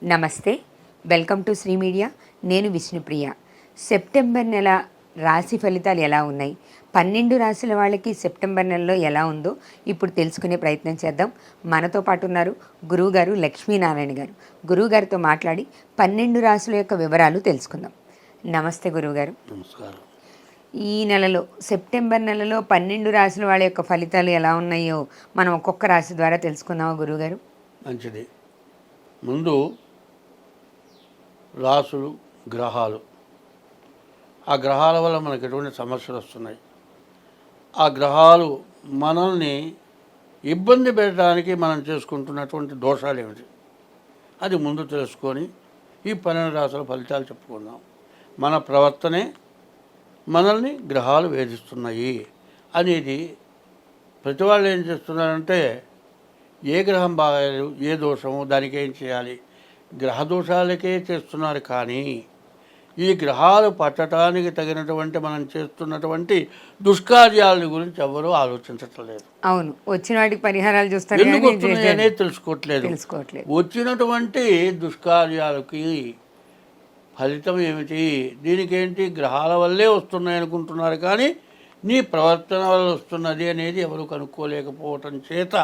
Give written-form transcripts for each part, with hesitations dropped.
నమస్తే, welcome to Shri media. నేను Vishnupriya. September నెల రాశి ఫలితాలు ఎలా ఉన్నాయి, 12 రాశుల వాళ్ళకి సెప్టెంబర్ నెలలో ఎలా ఉందో ఇప్పుడు తెలుసుకునే ప్రయత్నం చేద్దాం. మనతో పాటు ఉన్నారు గురువుగారు లక్ష్మీనారాయణ గారు. గురువుగారితో మాట్లాడి 12 రాశుల యొక్క వివరాలు తెలుసుకుందాం. నమస్తే గురువుగారు. నమస్కారం. ఈ నెలలో సెప్టెంబర్ నెలలో 12 రాశుల వాళ్ళ యొక్క ఫలితాలు ఎలా ఉన్నాయో మనం ఒక్కొక్క రాశి ద్వారా తెలుసుకుందామా గురువుగారు? మంచిది. ముందు రాసులు, గ్రహాలు. ఆ గ్రహాల వల్ల మనకు ఎటువంటి సమస్యలు వస్తున్నాయి, ఆ గ్రహాలు మనల్ని ఇబ్బంది పెట్టడానికి మనం చేసుకుంటున్నటువంటి దోషాలు ఏమిటి, అది ముందు తెలుసుకొని ఈ 12 రాసుల ఫలితాలు చెప్పుకుందాం. మన ప్రవర్తనే మనల్ని గ్రహాలు వేధిస్తున్నాయి అనేది ప్రతి వాళ్ళు ఏం చేస్తున్నారంటే, ఏ గ్రహం బాగాలేదు, ఏ దోషము, దానికి ఏం చేయాలి, గ్రహ దోషాలకే చేస్తున్నారు. కానీ ఈ గ్రహాలు పట్టడానికి తగినటువంటి మనం చేస్తున్నటువంటి దుష్కార్యాల గురించి ఎవరూ ఆలోచించటం లేదు. అవును, వచ్చిన వాటికి పరిహారాలు చూస్తారు, ఎందుకు వస్తున్నాయి అనేది తెలుసుకోవట్లేదు. వచ్చినటువంటి దుష్కార్యాలకి ఫలితం ఏమిటి, దీనికేంటి, గ్రహాల వల్లే వస్తున్నాయి అనుకుంటున్నారు. కానీ నీ ప్రవర్తన వల్ల వస్తున్నది అనేది ఎవరు కనుక్కోలేకపోవటం చేత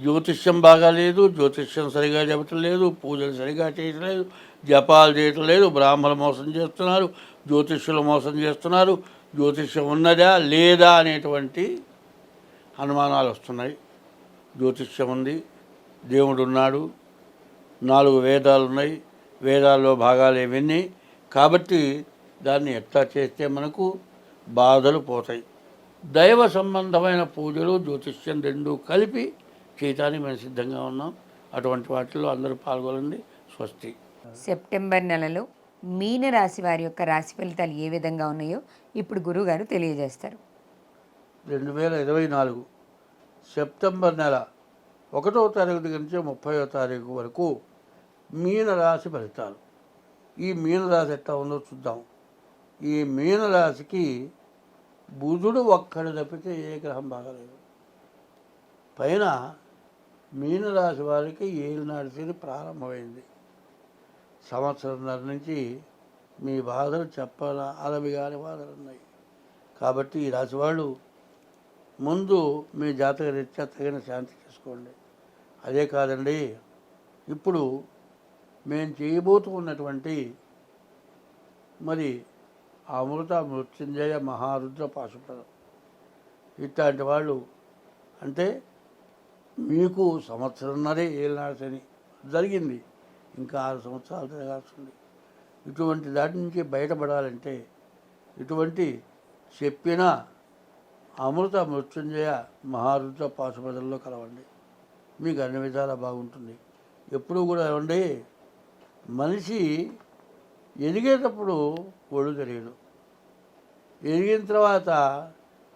జ్యోతిష్యం బాగాలేదు, జ్యోతిష్యం సరిగా చెప్పటం లేదు, పూజలు సరిగా చేయటం లేదు, జపాలు చేయటం లేదు, బ్రాహ్మణులు మోసం చేస్తున్నారు, జ్యోతిష్యులు మోసం చేస్తున్నారు, జ్యోతిష్యం ఉన్నదా లేదా అనేటువంటి అనుమానాలు వస్తున్నాయి. జ్యోతిష్యం ఉంది, దేవుడు ఉన్నాడు, 4 వేదాలు ఉన్నాయి, వేదాల్లో భాగాలు ఇవన్నీ. కాబట్టి దాన్ని ఎట్లా చేస్తే మనకు బాధలు పోతాయి. దైవ సంబంధమైన పూజలు, జ్యోతిష్యం రెండూ కలిపి చేయటానికి మేము సిద్ధంగా ఉన్నాం. అటువంటి వాటిల్లో అందరూ పాల్గొనండి. స్వస్తి. సెప్టెంబర్ నెలలో మీన రాశి వారి యొక్క రాశి ఫలితాలు ఏ విధంగా ఉన్నాయో ఇప్పుడు గురువుగారు తెలియజేస్తారు. 2024 సెప్టెంబర్ నెల 1వ తారీఖు దగ్గర నుంచి 30వ తారీఖు వరకు మీన రాశి ఫలితాలు. ఈ మీన రాశి ఎట్లా ఉందో చూద్దాం. ఈ మీన రాశికి బుధుడు ఒక్కడు తప్పితే ఏ గ్రహం బాగాలేదు. పైన మీనరాశి వారికి ఏలినాటి శని ప్రారంభమైంది. సంవత్సరంన్నర నుంచి మీ బాధలు అలవిగాని బాధలు ఉన్నాయి. కాబట్టి ఈ రాశి వాళ్ళు ముందు మీ జాతక రీత్యా తగిన శాంతి చేసుకోండి. అదే కాదండి, ఇప్పుడు మేము చేయబోతున్నటువంటి మరి అమృత మృత్యుంజయ మహారుద్ర పాశుపదం, ఇట్లాంటి వాళ్ళు అంటే మీకు సంవత్సరంన్నరే ఏలినాడు శని జరిగింది, ఇంకా 6 సంవత్సరాలు తిరగాల్సింది. ఇటువంటి దాటి నుంచి బయటపడాలంటే ఇటువంటి చెప్పిన అమృత మృత్యుంజయ మహారుద్ర పాశుపదంలో కలవండి. మీకు అన్ని విధాలా బాగుంటుంది. ఎప్పుడూ కూడా ఏమండి, మనిషి ఎదిగేటప్పుడు ఒళ్ళు తెలియదు, ఎదిగిన తర్వాత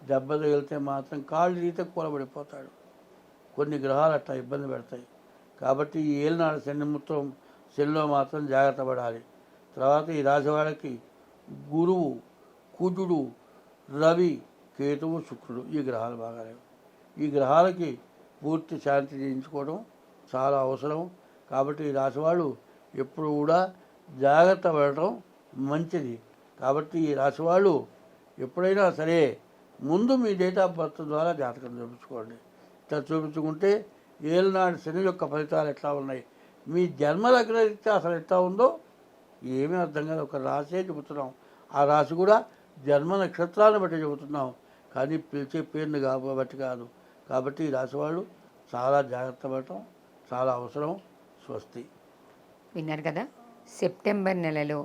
దెబ్బ తగిలితే మాత్రం కాళ్ళు తీతే కూలబడిపోతాడు. కొన్ని గ్రహాలు అట్లా ఇబ్బంది పెడతాయి. కాబట్టి ఈ ఏలినాడు శనిలో మాత్రం జాగ్రత్త పడాలి. తర్వాత ఈ రాశి వాళ్ళకి గురువు, కుజుడు, రవి, కేతువు, శుక్రుడు ఈ గ్రహాలు బాగాలేవు. ఈ గ్రహాలకి పూర్తి శాంతి చేయించుకోవడం చాలా అవసరం. కాబట్టి ఈ రాశి వాళ్ళు ఎప్పుడు కూడా జాగ్రత్త పడటం మంచిది. కాబట్టి ఈ రాశి వాళ్ళు ఎప్పుడైనా సరే ముందు మీ డేట్ ఆఫ్ బర్త్ ద్వారా జాతకం చూపించుకోండి. ఇట్లా చూపించుకుంటే ఏలినాడు శని యొక్క ఫలితాలు ఎట్లా ఉన్నాయి, మీ జన్మ దగ్గర అసలు ఎట్లా ఉందో ఏమీ అర్థం కాదు. ఒక రాశే చెబుతున్నాం, ఆ రాశి కూడా జన్మ నక్షత్రాలను బట్టి చెబుతున్నాం, కానీ పిలిచే పేరుని కాబట్టి కాదు. కాబట్టి ఈ రాశి వాళ్ళు చాలా జాగ్రత్త పడటం చాలా అవసరం. స్వస్తి. విన్నారు కదా, సెప్టెంబర్ నెలలో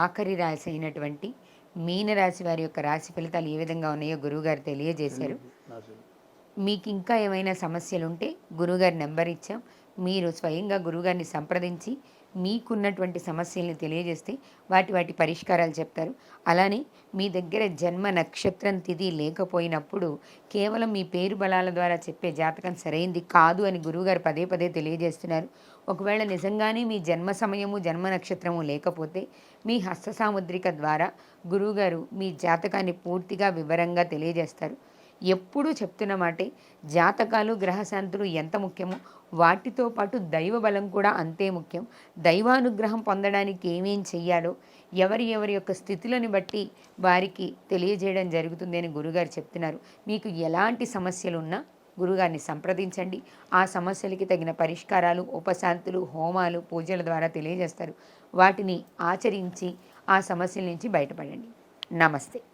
ఆఖరి రాశి అయినటువంటి మీనరాశి వారి యొక్క రాశి ఫలితాలు ఏ విధంగా ఉన్నాయో గురువుగారు తెలియజేశారు. మీకు ఇంకా ఏమైనా సమస్యలు ఉంటే గురువుగారి నెంబర్ ఇచ్చాం, మీరు స్వయంగా గురువుగారిని సంప్రదించి మీకున్నటువంటి సమస్యల్ని తెలియజేస్తే వాటి పరిష్కారాలు చెప్తారు. అలానే మీ దగ్గర జన్మ నక్షత్రం తిథి లేకపోయినప్పుడు కేవలం మీ పేరు బలాల ద్వారా చెప్పే జాతకం సరైంది కాదు అని గురువుగారు పదే తెలియజేస్తున్నారు. ఒకవేళ నిజంగానే మీ జన్మ సమయము, జన్మ నక్షత్రము లేకపోతే మీ హస్త సాముద్రిక ద్వారా గురువుగారు మీ జాతకాన్ని పూర్తిగా వివరంగా తెలియజేస్తారు. ఎప్పుడూ చెప్తున్న మాటే, జాతకాలు గ్రహశాంతులు ఎంత ముఖ్యమో వాటితో పాటు దైవ బలం కూడా అంతే ముఖ్యం. దైవానుగ్రహం పొందడానికి ఏమేం చెయ్యాలో ఎవరి యొక్క స్థితులను బట్టి వారికి తెలియజేయడం జరుగుతుంది అని గురుగారు చెప్తున్నారు. మీకు ఎలాంటి సమస్యలున్నా గురుగారిని సంప్రదించండి. ఆ సమస్యలకి తగిన పరిష్కారాలు, ఉపశాంతులు, హోమాలు, పూజల ద్వారా తెలియజేస్తారు. వాటిని ఆచరించి ఆ సమస్యల నుంచి బయటపడండి. నమస్తే.